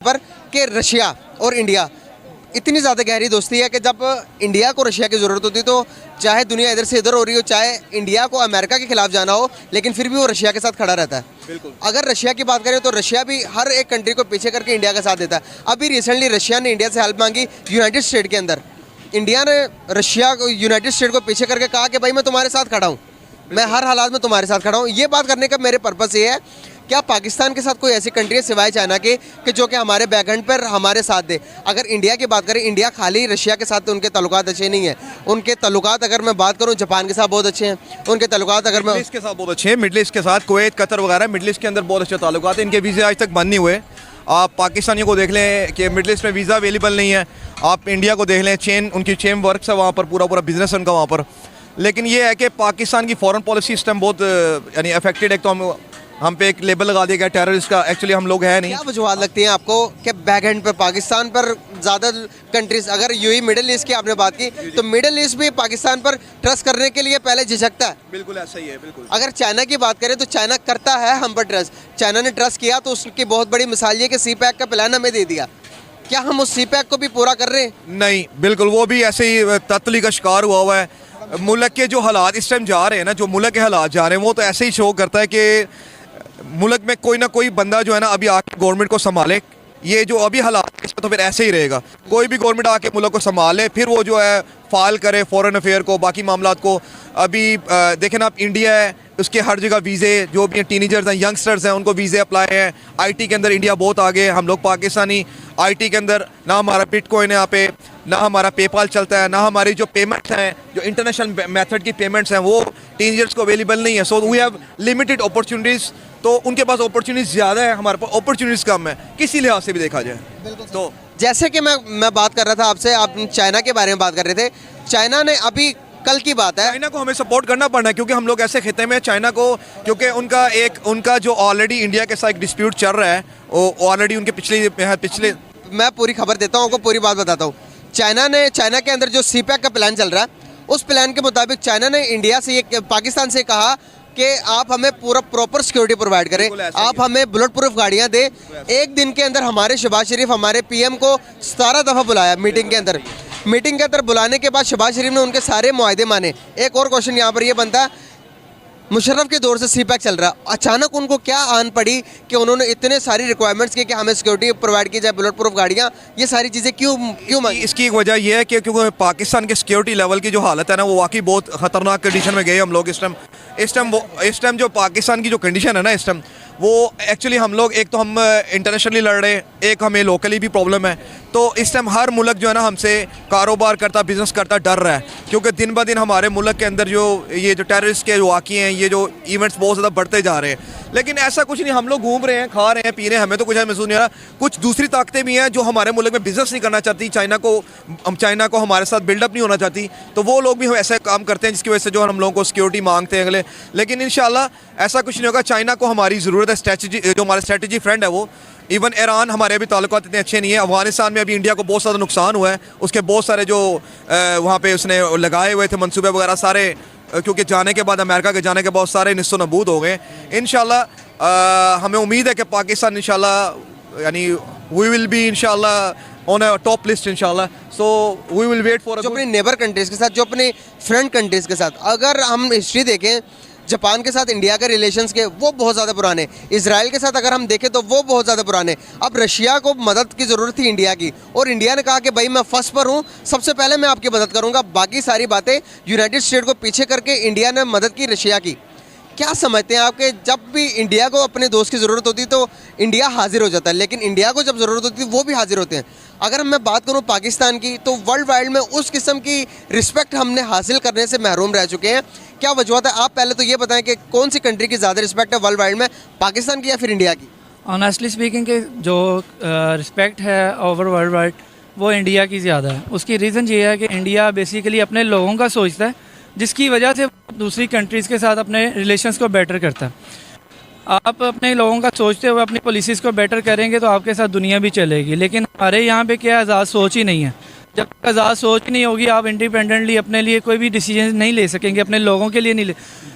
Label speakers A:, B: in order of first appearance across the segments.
A: पर कि रशिया और इंडिया इतनी ज़्यादा गहरी दोस्ती है कि जब इंडिया को रशिया की ज़रूरत होती तो चाहे दुनिया इधर से इधर हो रही हो, चाहे इंडिया को अमेरिका के खिलाफ जाना हो, लेकिन फिर भी वो रशिया के साथ खड़ा रहता है।
B: बिल्कुल।
A: अगर रशिया की बात करें तो रशिया भी हर एक कंट्री को पीछे करके इंडिया का साथ देता है। अभी रिसेंटली रशिया ने इंडिया से हेल्प मांगी यूनाइटेड स्टेट के अंदर, इंडिया ने रशिया को यूनाइटेड स्टेट को पीछे करके कहा कि भाई मैं तुम्हारे साथ खड़ा हूँ, मैं हर हालात में तुम्हारे साथ खड़ा हूँ। ये बात करने का मेरे पर्पस ये है, क्या पाकिस्तान के साथ कोई ऐसी कंट्री है सिवाय चाइना के कि जो कि हमारे बैकएंड पर हमारे साथ दे। अगर इंडिया की बात करें, इंडिया खाली रशिया के साथ उनके ताल्लुकात अच्छे नहीं है, उनके ताल्लुकात अगर मैं बात करूं जापान के साथ बहुत अच्छे हैं, उनके ताल्लुकात अगर मैं
B: के साथ बहुत अच्छे हैं, मिडल ईस्ट के साथ कुवैत, कतर वगैरह मिडल ईस्ट के अंदर बहुत अच्छे ताल्लुकात हैं। इनके वीज़े आज तक बंद नहीं हुए। आप पाकिस्तानियों को देख लें कि मिडल ईस्ट में वीज़ा अवेलेबल नहीं है। आप इंडिया को देख लें, उनकी चेन वर्क है वहाँ पर, पूरा बिजनेस उनका वहाँ पर। लेकिन ये है कि पाकिस्तान की फॉरेन पॉलिसी सिस्टम बहुत यानी अफेक्टेड। एक तो हम पे एक लेबल लगा दिया गया टेररिस्ट का, एक्चुअली हम लोग हैं नहीं।
A: क्या वजूहत लगती हैं आपको कि बैकएंड पे पाकिस्तान पर ज़्यादा कंट्रीज, अगर यूही मिडिल ईस्ट की आपने बात की तो मिडिल ईस्ट भी पाकिस्तान पर ट्रस्ट करने के लिए पहले झिझकता है।
B: बिल्कुल ऐसा ही है, बिल्कुल।
A: अगर चाइना की बात करें तो चाइना करता है हम पर ट्रस्ट। चाइना ने ट्रस्ट किया तो उसकी बहुत बड़ी मिसाल ये कि सी पैक का प्लान हमें दे दिया। क्या हम उस सी पैक को भी पूरा कर रहे हैं?
B: नहीं, बिल्कुल। वो भी ऐसे ही तत्ली का शिकार हुआ है। मुल्क के जो हालात इस टाइम जा रहे हैं ना, जो मुल्क के हालात जा रहे हैं, वो तो ऐसे ही शो करता है कि मुल्क में कोई ना कोई बंदा जो है ना अभी आके गवर्नमेंट को संभाले। ये जो अभी हालात इसमें तो फिर ऐसे ही रहेगा। कोई भी गवर्नमेंट आके मुल्क को संभाले, फिर वो जो है फाइल करे फॉरेन अफेयर को, बाकी मामलात को। अभी देखें ना, आप इंडिया है, उसके हर जगह वीज़े, जो भी टीनेजर्स हैं, यंगस्टर्स हैं, उनको वीज़े अप्लाई हैं। आईटी के अंदर इंडिया बहुत आगे। हम लोग पाकिस्तानी आईटी के अंदर ना हमारा बिटकॉइन है यहाँ पे, ना हमारा पेपाल चलता है, ना हमारी जो पेमेंट्स हैं, जो इंटरनेशनल मेथड की पेमेंट्स हैं, वो टीनेजर्स को अवेलेबल नहीं है। So we have limited opportunities. तो उनके पास अपॉर्चुनिटीज़ ज़्यादा है, हमारे पास अपॉर्चुनिटीज़ कम है, किसी लिहाज से भी देखा जाए। तो
A: जैसे कि मैं बात कर रहा था आपसे, आप चाइना के बारे में बात कर रहे थे। चाइना ने अभी कल की बात है,
B: चाइना को हमें सपोर्ट करना पड़ना है, क्योंकि हम लोग ऐसे खिते में चाइना को, क्योंकि उनका जो ऑलरेडी इंडिया के साथ डिस्प्यूट चल रहा है, वो ऑलरेडी उनके पिछले
A: मैं पूरी खबर देता हूँ आपको, पूरी बात बताता हूँ। चाइना के अंदर जो सी पैक का प्लान चल रहा है, उस प्लान के मुताबिक चाइना ने इंडिया से पाकिस्तान से कहा कि आप हमें पूरा प्रॉपर सिक्योरिटी प्रोवाइड करें, आप हमें बुलेट प्रूफ गाड़ियाँ दें। एक दिन के अंदर हमारे शहबाज शरीफ हमारे पीएम को 17 दफ़ा बुलाया मीटिंग के अंदर बुलाने के बाद शहबाज शरीफ ने उनके सारे मुआहदे माने। एक और क्वेश्चन यहाँ पर यह बनता है, मुशर्रफ के दौर से सी पैक चल रहा, अचानक उनको क्या आन पड़ी कि उन्होंने इतने सारी रिक्वायरमेंट्स की कि हमें सिक्योरिटी प्रोवाइड की जाए, बुलेट प्रूफ गाड़ियाँ, ये सारी चीज़ें क्यों मांगी?
B: इसकी एक वजह यह है कि क्योंकि पाकिस्तान के सिक्योरिटी लेवल की जो हालत है ना, वो वाकई बहुत ख़तरनाक कंडीशन में गए हम लोग इस टाइम जो पाकिस्तान की जो कंडीशन है ना इस टाइम, वो एक्चुअली हम लोग, एक तो हम इंटरनेशनली लड़ रहे हैं, एक हमें लोकली भी प्रॉब्लम है। तो इस टाइम हर मुल्क जो है ना हमसे कारोबार करता, बिज़नेस करता डर रहा है, क्योंकि दिन ब दिन हमारे मुल्क के अंदर ये जो टेररिस्ट के वाक़ये हैं, ये जो इवेंट्स बहुत ज़्यादा बढ़ते जा रहे हैं। लेकिन ऐसा कुछ नहीं, हम लोग घूम रहे हैं, खा रहे हैं, पी रहे हैं, हमें तो कुछ महसूस नहीं हो रहा। कुछ दूसरी ताकतें भी हैं जो हमारे मुल्क में बिज़नेस नहीं करना चाहती, चाइना को हमारे साथ बिल्डअप नहीं होना चाहती, तो वो लोग भी हम ऐसे काम करते हैं जिसकी वजह से जो हम लोगों को सिक्योरिटी मांगते हैं अगले। लेकिन इंशाल्लाह ऐसा कुछ नहीं होगा। चाइना को हमारी ज़रूरत है, स्ट्रेटजी जो हमारा स्ट्रेटजी फ्रेंड है वो। इवन ईरान, हमारे अभी ताल्लुकात इतने अच्छे नहीं है। अफगानिस्तान में अभी इंडिया को बहुत ज़्यादा नुकसान हुआ है, उसके बहुत सारे जो वहाँ पे उसने लगाए हुए थे मनसूबे वगैरह सारे, क्योंकि जाने के बाद, अमेरिका के जाने के बहुत सारे निस्सो नबूद हो गए। इंशाल्लाह हमें उम्मीद है कि पाकिस्तान इंशाल्लाह यानी वी विल बी इंशाल्लाह ऑन अ टॉप लिस्ट इंशाल्लाह। So we will wait for
A: जो अपने नेबर कंट्रीज़ के साथ, जो अपने फ्रेंड कंट्रीज़ के साथ, अगर हम हिस्ट्री देखें, जापान के साथ इंडिया के रिलेशंस के वो बहुत ज़्यादा पुराने, इजराइल के साथ अगर हम देखें तो वो बहुत ज़्यादा पुराने। अब रशिया को मदद की ज़रूरत थी इंडिया की, और इंडिया ने कहा कि भाई मैं फर्स्ट पर हूँ, सबसे पहले मैं आपकी मदद करूँगा। बाकी सारी बातें यूनाइटेड स्टेट को पीछे करके इंडिया ने मदद की रशिया की। क्या समझते हैं आपके, जब भी इंडिया को अपने दोस्त की ज़रूरत होती तो इंडिया हाजिर हो जाता है, लेकिन इंडिया को जब ज़रूरत होती है वो भी हाजिर होते हैं। अगर मैं बात करूं पाकिस्तान की, तो वर्ल्ड वाइड में उस किस्म की रिस्पेक्ट हमने हासिल करने से महरूम रह चुके हैं। क्या वजूहत है? आप पहले तो ये बताएं कि कौन सी कंट्री की ज़्यादा रिस्पेक्ट है वर्ल्ड वाइड में, पाकिस्तान की या फिर इंडिया की?
C: ऑनेस्टली स्पीकिंग के जो रिस्पेक्ट है ओवर वर्ल्ड वाइड, वो इंडिया की ज़्यादा है। उसकी रीज़न ये है कि इंडिया बेसिकली अपने लोगों का सोचता है, जिसकी वजह से दूसरी कंट्रीज़ के साथ अपने रिलेशंस को बेटर करता है। आप अपने लोगों का सोचते हुए अपनी पॉलिसीज़ को बेटर करेंगे तो आपके साथ दुनिया भी चलेगी। लेकिन हमारे यहाँ पे क्या आज़ाद सोच ही नहीं है। जब तक आज़ाद सोच नहीं होगी, आप इंडिपेंडेंटली अपने लिए कोई भी डिसीजन नहीं ले सकेंगे, अपने लोगों के लिए नहीं ले।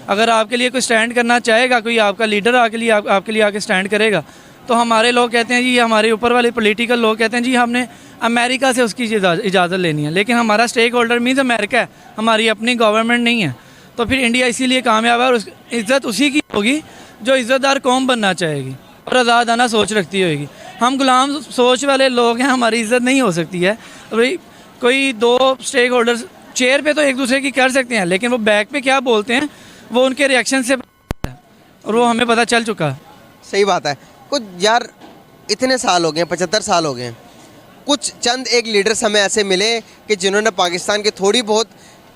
C: अगर आपके लिए कोई स्टैंड करना चाहेगा, कोई आपका लीडर आपके लिए आके स्टैंड करेगा, तो हमारे लोग कहते हैं जी, हमारे ऊपर वाले पॉलिटिकल लोग कहते हैं जी हमने अमेरिका से उसकी इजाज़त लेनी है, लेकिन हमारा स्टेक होल्डर मीन्स अमेरिका है, हमारी अपनी गवर्नमेंट नहीं है। तो फिर इंडिया इसीलिए कामयाब है, और इज़्ज़त उसी की होगी जो इज़्ज़तदार कौम बनना चाहेगी और आज़ादाना सोच रखती होगी। हम गुलाम सोच वाले लोग हैं, हमारी इज़्ज़त नहीं हो सकती है। भाई कोई दो स्टेक होल्डर्स चेयर पे तो एक दूसरे की कर सकते हैं, लेकिन वो बैक पे क्या बोलते हैं वो उनके रिएक्शन से, और वो हमें पता चल चुका है।
A: सही बात है। कुछ यार इतने साल हो गए, 75 साल हो गए, कुछ चंद एक लीडर्स हमें ऐसे मिले कि जिन्होंने पाकिस्तान के थोड़ी बहुत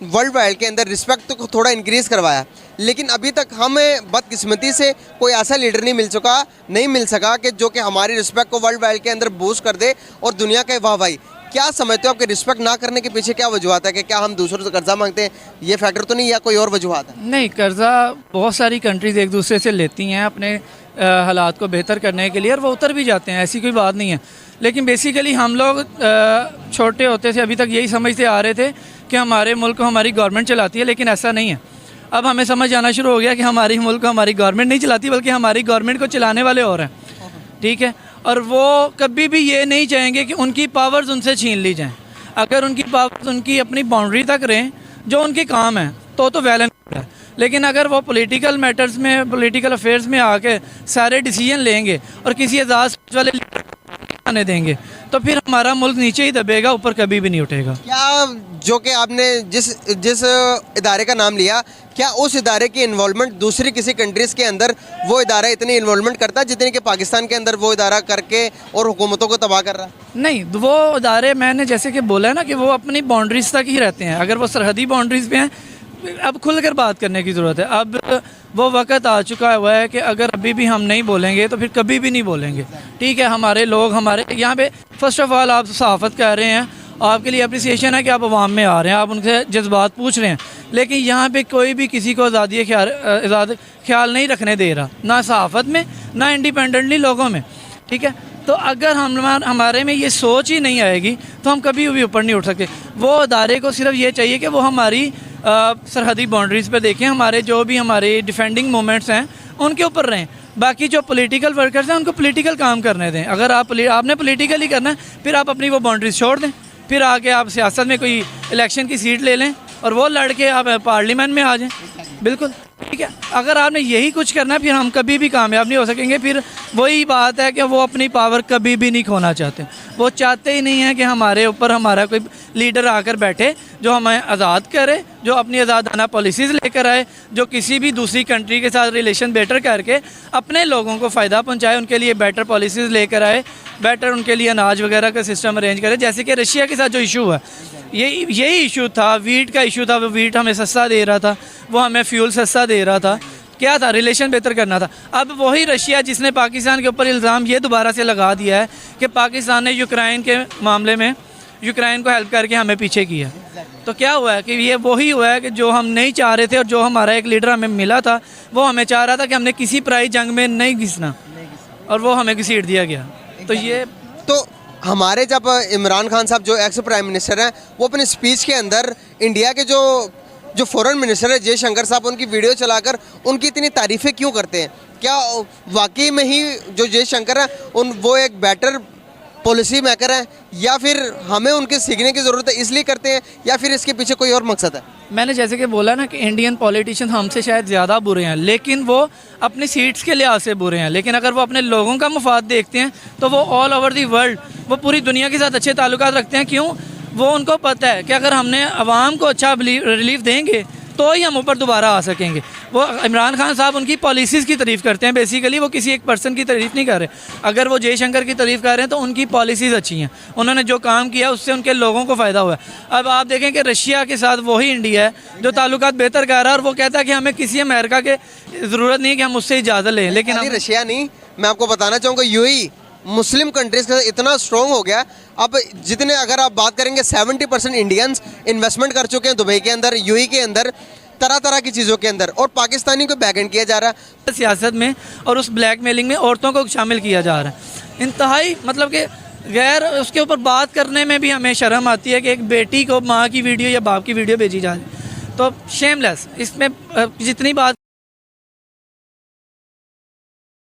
A: वर्ल्ड वाइड के अंदर रिस्पेक्ट तो थोड़ा इंक्रीज़ करवाया, लेकिन अभी तक हमें बदकिस्मती से कोई ऐसा लीडर नहीं मिल सका कि जो कि हमारी रिस्पेक्ट को वर्ल्ड वाइड के अंदर बूस्ट कर दे और दुनिया के वाह भाई। क्या समझते हो आपके रिस्पेक्ट ना करने के पीछे क्या वजूहत है? कि क्या हम दूसरों से कर्जा मांगते हैं, ये फैक्टर तो नहीं, या कोई और वजूहत है?
C: नहीं, कर्जा बहुत सारी कंट्रीज़ एक दूसरे से लेती हैं अपने हालात को बेहतर करने के लिए, और वो उतर भी जाते हैं, ऐसी कोई बात नहीं है। लेकिन बेसिकली हम लोग छोटे होते से अभी तक यही समझते आ रहे थे कि हमारे मुल्क को हमारी गवर्नमेंट चलाती है, लेकिन ऐसा नहीं है। अब हमें समझ आना शुरू हो गया कि हमारी मुल्क को हमारी गवर्नमेंट नहीं चलाती, बल्कि हमारी गवर्नमेंट को चलाने वाले और हैं, ठीक है। और वो कभी भी ये नहीं चाहेंगे कि उनकी पावर्स उनसे छीन ली जाएं। अगर उनकी पावर्स उनकी अपनी बाउंड्री तक रहें जो उनके काम है तो वेल एंड गुड है, लेकिन अगर वो पॉलिटिकल मैटर्स में, पॉलिटिकल अफेयर्स में आके सारे डिसीजन लेंगे और किसी आज़ाद सोच वाले लीडर आने देंगे तो फिर हमारा मुल्क नीचे ही दबेगा, ऊपर कभी भी नहीं उठेगा।
A: क्या जो कि आपने जिस इदारे का नाम लिया, क्या उस इदारे की इन्वॉल्वमेंट दूसरी किसी कंट्रीज़ के अंदर वो इदारा इतनी इन्वॉल्वमेंट करता है जितनी कि पाकिस्तान के अंदर वो इदारा करके और हुकूमतों को तबाह कर रहा है?
C: नहीं, वो इदारे मैंने जैसे कि बोला है ना कि वो अपनी बाउंड्रीज तक ही रहते हैं। अगर वो सरहदी बाउंड्रीज पे हैं, अब खुलकर बात करने की ज़रूरत है। अब वो वक्त आ चुका हुआ है कि अगर अभी भी हम नहीं बोलेंगे तो फिर कभी भी नहीं बोलेंगे, ठीक है। हमारे लोग, हमारे यहाँ पे फर्स्ट ऑफ ऑल आप सहाफ़त कर रहे हैं, आपके लिए अप्रिसिएशन है कि आप अवाम में आ रहे हैं, आप उनसे जज्बात पूछ रहे हैं, लेकिन यहाँ पे कोई भी किसी को आज़ादी ख्याल नहीं रखने दे रहा, ना सहाफ़त में ना इंडिपेंडेंटली लोगों में, ठीक है। तो अगर हमारे में ये सोच ही नहीं आएगी तो हम कभी भी ऊपर नहीं उठ सकते। वो अदारे को सिर्फ ये चाहिए कि वो हमारी सरहदी बाउंड्रीज़ पे देखें, हमारे जो भी हमारे डिफेंडिंग मोमेंट्स हैं उनके ऊपर रहें। बाकी जो पॉलिटिकल वर्कर्स हैं उनको पॉलिटिकल काम करने दें। अगर आपने पॉलिटिकल ही करना है, फिर आप अपनी वो बाउंड्रीज छोड़ दें, फिर आके आप सियासत में कोई इलेक्शन की सीट ले लें और वो लड़के आप पार्लियामेंट में आ जाएं, बिल्कुल ठीक है। अगर आपने यही कुछ करना है फिर हम कभी भी कामयाब नहीं हो सकेंगे। फिर वही बात है कि वो अपनी पावर कभी भी नहीं खोना चाहते, वो चाहते ही नहीं है कि हमारे ऊपर हमारा कोई लीडर आकर बैठे जो हमें आज़ाद करे, जो अपनी आज़ादाना पॉलिसीज़ लेकर आए, जो किसी भी दूसरी कंट्री के साथ रिलेशन बेटर करके अपने लोगों को फ़ायदा पहुँचाए, उनके लिए बेटर पॉलिसीज़ लेकर आए, बेटर उनके लिए अनाज वगैरह का सिस्टम अरेंज करे। जैसे कि रशिया के साथ जो इशू है, यही इशू था, वीट का इशू था। वो वीट हमें सस्ता दे रहा था, वो हमें फ्यूल सस्ता दे रहा था, क्या था, रिलेशन बेहतर करना था। अब वही रशिया जिसने पाकिस्तान के ऊपर इल्ज़ाम ये दोबारा से लगा दिया है कि पाकिस्तान ने यूक्रेन के मामले में यूक्रेन को हेल्प करके हमें पीछे किया, तो क्या हुआ है कि ये वही हुआ है कि जो हम नहीं चाह रहे थे और जो हमारा एक लीडर हमें मिला था वो हमें चाह रहा था कि हमने किसी पराई जंग में नहीं घिसना, और वो हमें घसीट दिया गया। तो ये
A: तो हमारे जब इमरान खान साहब जो एक्स प्राइम मिनिस्टर हैं, वो अपने स्पीच के अंदर इंडिया के जो फॉरेन मिनिस्टर है जयशंकर साहब, उनकी वीडियो चलाकर उनकी इतनी तारीफ़ें क्यों करते हैं? क्या वाकई में ही जो जयशंकर है वो एक बेटर पॉलिसी मेकर है, या फिर हमें उनके सीखने की ज़रूरत है इसलिए करते हैं, या फिर इसके पीछे कोई और मकसद है?
C: मैंने जैसे कि बोला ना कि इंडियन पॉलिटिशियन हमसे शायद ज़्यादा बुरे हैं, लेकिन वो अपनी सीट्स के लिहाज से बुरे हैं। लेकिन अगर वो अपने लोगों का मफाद देखते हैं तो वो ऑल ओवर दी वर्ल्ड, वो पूरी दुनिया के साथ अच्छे ताल्लुकात रखते हैं। क्यों? वो उनको पता है कि अगर हमने आवाम को अच्छा रिलीफ देंगे तो ही हम ऊपर दोबारा आ सकेंगे। वो इमरान खान साहब उनकी पॉलिसीज़ की तारीफ़ करते हैं, बेसिकली वो किसी एक पर्सन की तारीफ़ नहीं कर रहे। अगर वो जयशंकर की तारीफ़ कर रहे हैं तो उनकी पॉलिसीज़ अच्छी हैं, उन्होंने जो काम किया उससे उनके लोगों को फ़ायदा हुआ है। अब आप देखें कि रशिया के साथ वही इंडिया है जो ताल्लुकात बेहतर कर रहा है, और वो कहता है कि हमें किसी अमेरिका के ज़रूरत नहीं है कि हम उससे इजाज़त लें। लेकिन
A: रशिया नहीं, मैं आपको बताना चाहूँगा यूएई मुस्लिम कंट्रीज़ के साथ इतना स्ट्रॉन्ग हो गया। अब जितने, अगर आप बात करेंगे 70% इंडियंस इन्वेस्टमेंट कर चुके हैं दुबई के अंदर, यूएई के अंदर, तरह तरह की चीज़ों के अंदर, और पाकिस्तानी को बैकएंड किया जा रहा है
C: सियासत में, और उस ब्लैकमेलिंग में औरतों को शामिल किया जा रहा है। इंतहाई मतलब कि गैर, उसके ऊपर बात करने में भी हमें शर्म आती है कि एक बेटी को माँ की वीडियो या बाप की वीडियो भेजी जा रही है, तो शेमलेस। इसमें जितनी बात